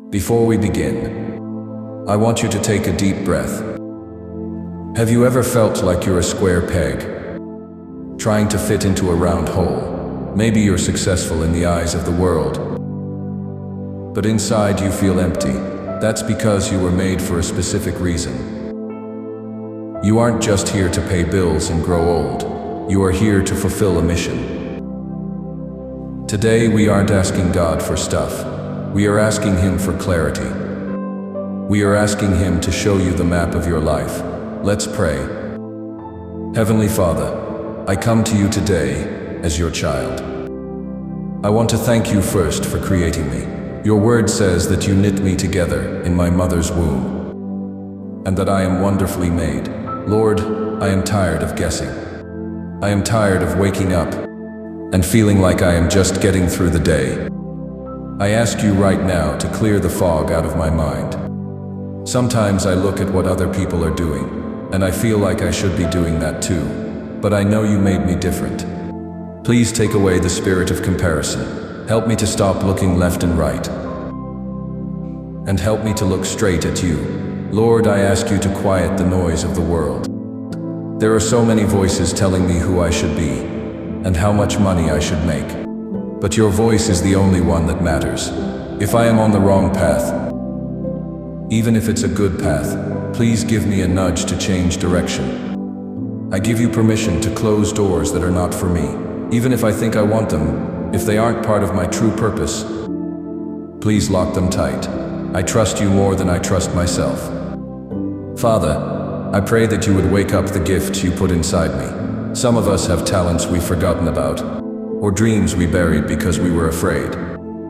Before we begin, I want you to take a deep breath. Have you ever felt like you're a square peg, trying to fit into a round hole? Maybe you're successful in the eyes of the world, but inside you feel empty. That's because you were made for a specific reason. You aren't just here to pay bills and grow old. You are here to fulfill a mission. Today we aren't asking God for stuff. We are asking Him for clarity. We are asking Him to show you the map of your life. Let's pray. Heavenly Father, I come to you today as your child. I want to thank you first for creating me. Your word says that you knit me together in my mother's womb, and that I am wonderfully made. Lord, I am tired of guessing. I am tired of waking up and feeling like I am just getting through the day. I ask you right now to clear the fog out of my mind. Sometimes I look at what other people are doing, and I feel like I should be doing that too, but I know you made me different. Please take away the spirit of comparison. Help me to stop looking left and right, and help me to look straight at you. Lord, I ask you to quiet the noise of the world. There are so many voices telling me who I should be, and how much money I should make. But your voice is the only one that matters. If I am on the wrong path, even if it's a good path, please give me a nudge to change direction. I give you permission to close doors that are not for me, even if I think I want them. If they aren't part of my true purpose, please lock them tight. I trust you more than I trust myself. Father, I pray that you would wake up the gifts you put inside me. Some of us have talents we've forgotten about, or dreams we buried because we were afraid.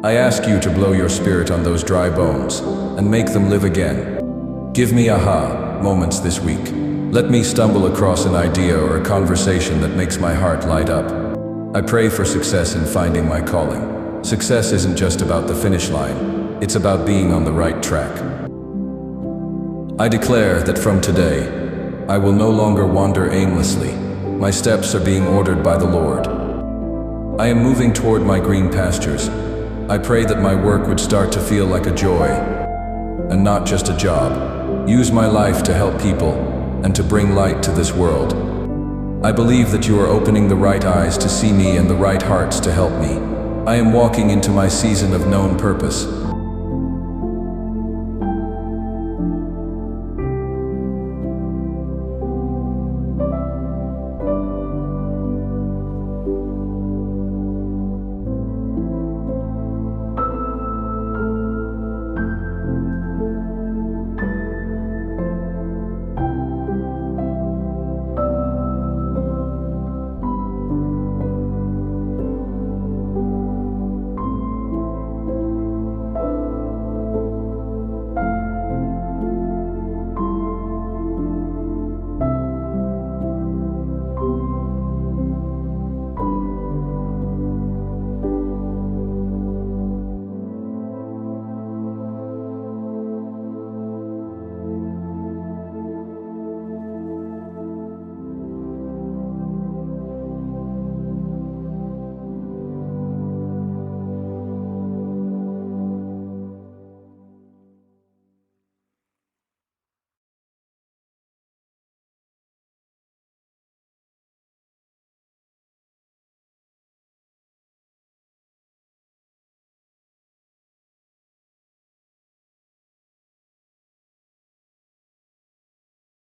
I ask you to blow your spirit on those dry bones and make them live again. Give me aha moments this week. Let me stumble across an idea or a conversation that makes my heart light up. I pray for success in finding my calling. Success isn't just about the finish line, it's about being on the right track. I declare that from today, I will no longer wander aimlessly. My steps are being ordered by the Lord. I am moving toward my green pastures. I pray that my work would start to feel like a joy, and not just a job. Use my life to help people, and to bring light to this world. I believe that you are opening the right eyes to see me and the right hearts to help me. I am walking into my season of known purpose.